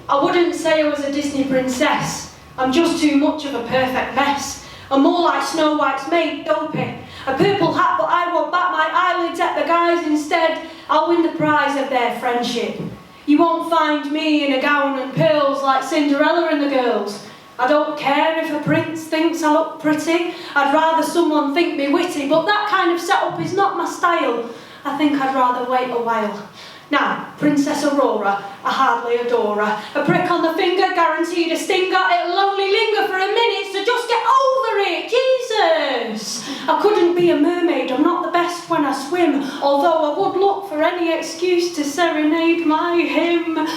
I wouldn't say I was a Disney princess. I'm just too much of a perfect mess. I'm more like Snow White's mate, Dopey. A purple hat, but I won't bat my eyelids at the guys instead. I'll win the prize of their friendship. You won't find me in a gown and pearls like Cinderella and the girls. I don't care if a prince thinks I look pretty. I'd rather someone think me witty, but that kind of setup is not my style. I think I'd rather wait a while. Now, Princess Aurora, I hardly adore her. A prick on the finger, guaranteed a stinger. It'll only linger for a minute, so just get over it, Jesus! I couldn't be a mermaid, I'm not the best when I swim, although I would look for any excuse to serenade my hymn.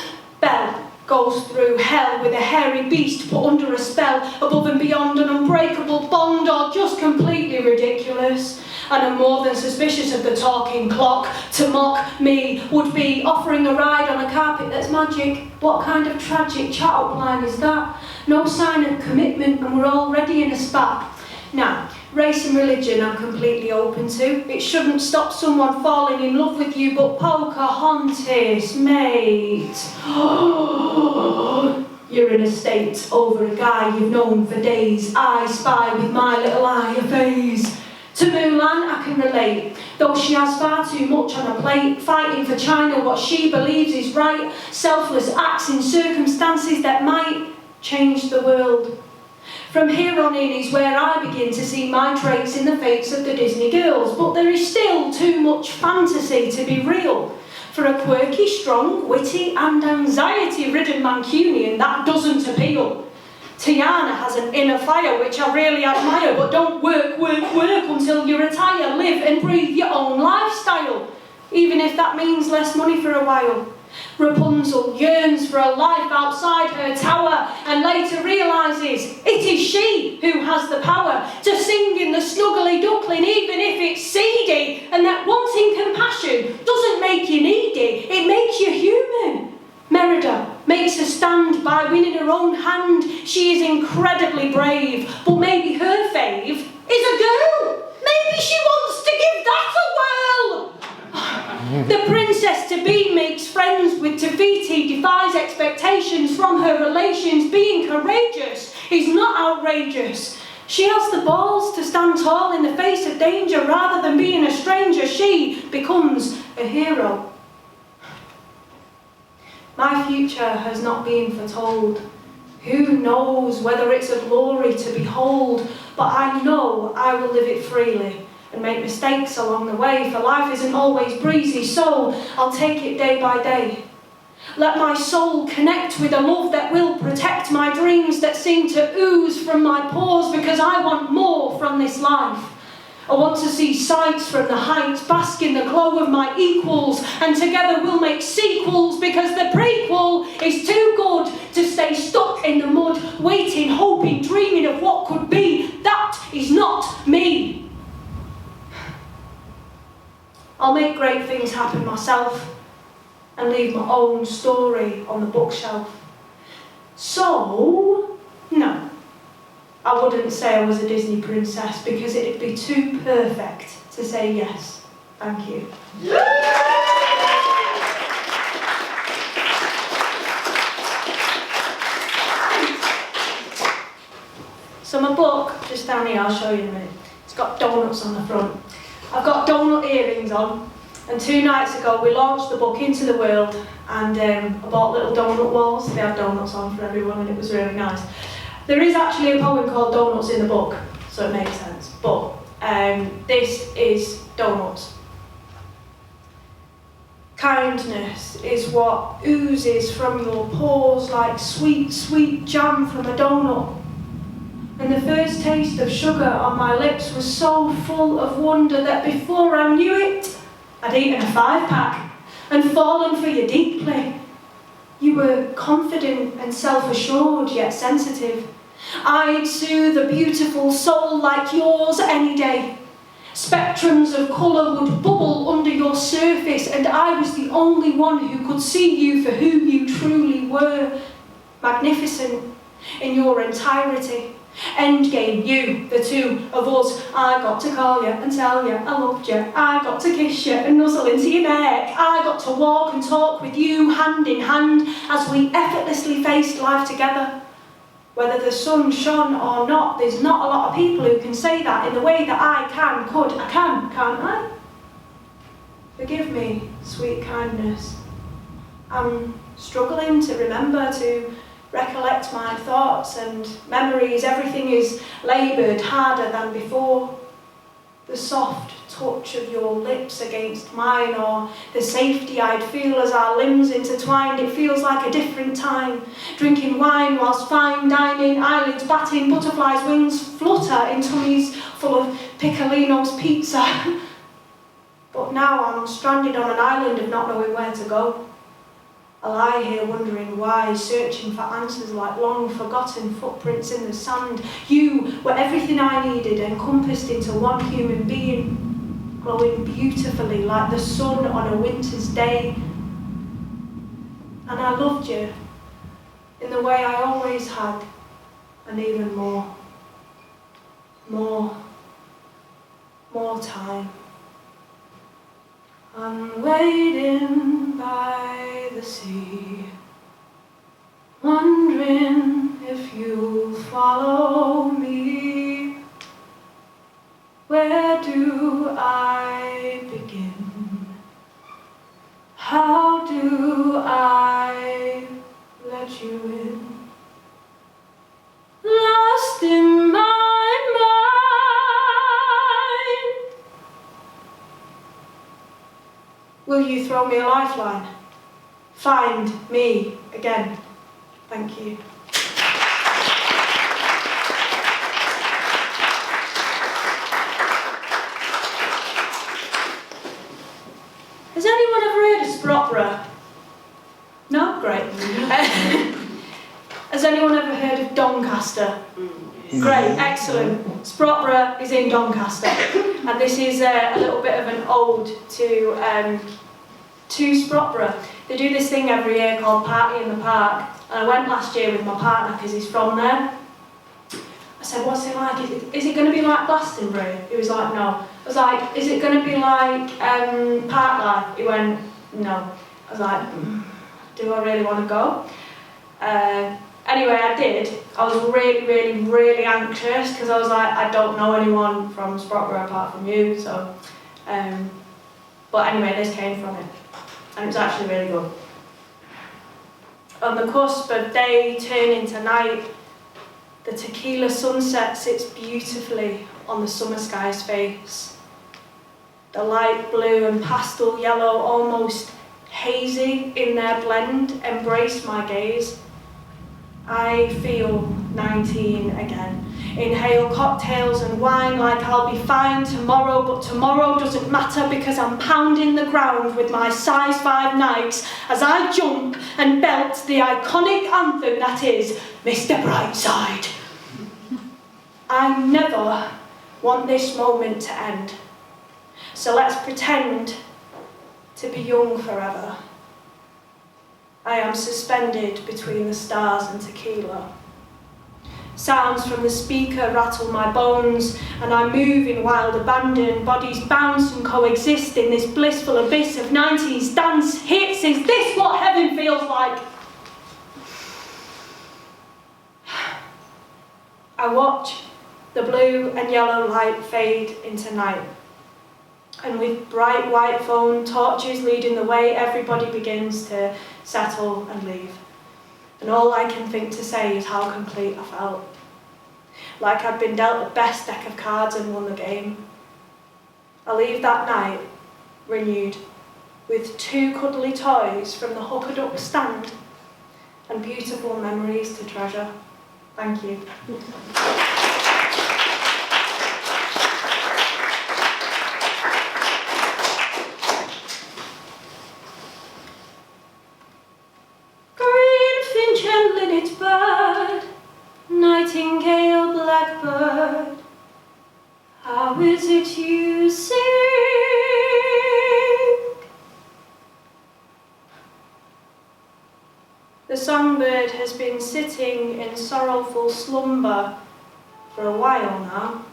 Belle goes through hell with a hairy beast put under a spell, above and beyond an unbreakable bond, or just completely ridiculous. And I'm more than suspicious of the talking clock. To mock me would be offering a ride on a carpet that's magic. What kind of tragic chat-up line is that? No sign of commitment and we're already in a spat. Now, race and religion I'm completely open to. It shouldn't stop someone falling in love with you, but Pocahontas, mate. You're in a state over a guy you've known for days. I spy with my little eye a phase. To Mulan I can relate, though she has far too much on her plate, fighting for China what she believes is right, selfless acts in circumstances that might change the world. From here on in is where I begin to see my traits in the fates of the Disney girls, but there is still too much fantasy to be real. For a quirky, strong, witty and anxiety-ridden Mancunian, that doesn't appeal. Tiana has an inner fire which I really admire, but don't work until you retire. Live and breathe your own lifestyle, even if that means less money for a while. Rapunzel yearns for a life outside her tower and later realises it is she who has the power to sing in the snuggly duckling even if it's seedy, and that wanting compassion doesn't make you needy, it makes you human. Merida makes a stand by winning her own hand. She is incredibly brave, but maybe her fave is a girl. Maybe she wants to give that a whirl. The princess-to-be makes friends with Tafiti, defies expectations from her relations. Being courageous is not outrageous. She has the balls to stand tall in the face of danger. Rather than being a stranger, she becomes a hero. My future has not been foretold. Who knows whether it's a glory to behold, but I know I will live it freely and make mistakes along the way, for life isn't always breezy, so I'll take it day by day. Let my soul connect with a love that will protect my dreams that seem to ooze from my pores, because I want more from this life. I want to see sights from the heights, bask in the glow of my equals, and together we'll make sequels, because the prequel is too good to stay stuck in the mud, waiting, hoping, dreaming of what could be. That is not me. I'll make great things happen myself and leave my own story on the bookshelf. So, no. I wouldn't say I was a Disney princess because it'd be too perfect to say yes. Thank you. So my book, just down here, I'll show you in a minute. It's got donuts on the front. I've got donut earrings on, and 2 nights ago we launched the book into the world, and I bought little donut walls. They had donuts on for everyone, and it was really nice. There is actually a poem called Donuts in the book, so it makes sense, but this is donuts. Kindness is what oozes from your pores like sweet, sweet jam from a donut. And the first taste of sugar on my lips was so full of wonder that before I knew it, I'd eaten a 5-pack and fallen for you deeply. You were confident and self-assured, yet sensitive. I'd soothe a beautiful soul like yours any day. Spectrums of colour would bubble under your surface, and I was the only one who could see you for who you truly were. Magnificent in your entirety. Endgame, you, the two of us. I got to call you and tell you I loved you. I got to kiss you and nuzzle into your neck. I got to walk and talk with you hand in hand as we effortlessly faced life together. Whether the sun shone or not, there's not a lot of people who can say that in the way that I can, can't I? Forgive me, sweet kindness. I'm struggling to remember, to recollect my thoughts and memories. Everything is laboured harder than before. The soft touch of your lips against mine, or the safety I'd feel as our limbs intertwined. It feels like a different time. Drinking wine whilst fine dining, eyelids batting, butterflies' wings flutter in tummies full of Piccolino's pizza. But now I'm stranded on an island of not knowing where to go. I lie here wondering why, searching for answers like long forgotten footprints in the sand. You were everything I needed, encompassed into one human being, glowing beautifully like the sun on a winter's day. And I loved you in the way I always had, and even more. More time. I'm waiting by the sea, wondering if you'll follow me. Where do I begin? How do I let you in? Lost in my mind. Will you throw me a lifeline? Find me again. Thank you. Has anyone ever heard of Sprotborough? No? Great. Has anyone ever heard of Doncaster? Great, excellent. Sprotborough is in Doncaster, and this is a little bit of an ode to Sprotborough. They do this thing every year called Party in the Park, and I went last year with my partner because he's from there. I said, what's it like? Is it going to be like Glastonbury? He was like, no. I was like, is it going to be like Parklife? He went, no. I was like, do I really want to go? Anyway, I did. I was really anxious because I was like, I don't know anyone from Sprotborough apart from you, so. But anyway, this came from it, and it was actually really good. On the cusp of day turning to night, the tequila sunset sits beautifully on the summer sky's face. The light blue and pastel yellow, almost hazy in their blend, embrace my gaze. I feel 19 again. Inhale cocktails and wine like I'll be fine tomorrow, but tomorrow doesn't matter because I'm pounding the ground with my size 5 Nikes as I jump and belt the iconic anthem that is Mr. Brightside. I never want this moment to end, so let's pretend to be young forever. I am suspended between the stars and tequila. Sounds from the speaker rattle my bones, and I move in wild abandon. Bodies bounce and coexist in this blissful abyss of 90s dance hits. Is this what heaven feels like? I watch the blue and yellow light fade into night. And with bright white phone torches leading the way, everybody begins to settle and leave. And all I can think to say is how complete I felt. Like I'd been dealt the best deck of cards and won the game. I leave that night renewed, with 2 cuddly toys from the Hooker Duck stand and beautiful memories to treasure. Thank you. Nightingale, blackbird, how is it you sing? The songbird has been sitting in sorrowful slumber for a while now.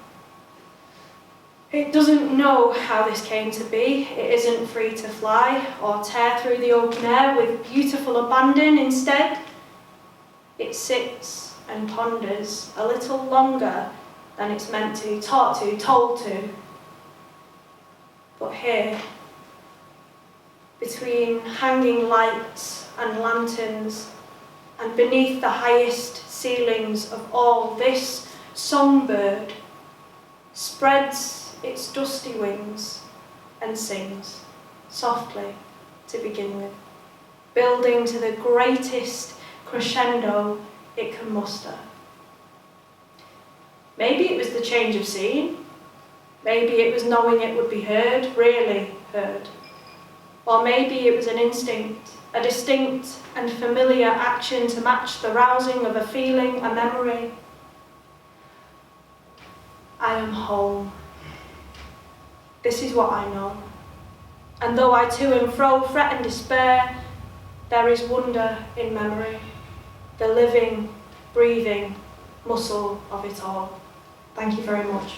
It doesn't know how this came to be. It isn't free to fly or tear through the open air with beautiful abandon. Instead, it sits and ponders a little longer than it's meant to, taught to, told to. But here, between hanging lights and lanterns, and beneath the highest ceilings of all, this songbird spreads its dusty wings and sings softly to begin with, building to the greatest crescendo it can muster. Maybe it was the change of scene. Maybe it was knowing it would be heard, really heard. Or maybe it was an instinct, a distinct and familiar action to match the rousing of a feeling, a memory. I am home. This is what I know. And though I to and fro fret and despair, there is wonder in memory, the living, breathing muscle of it all. Thank you very much.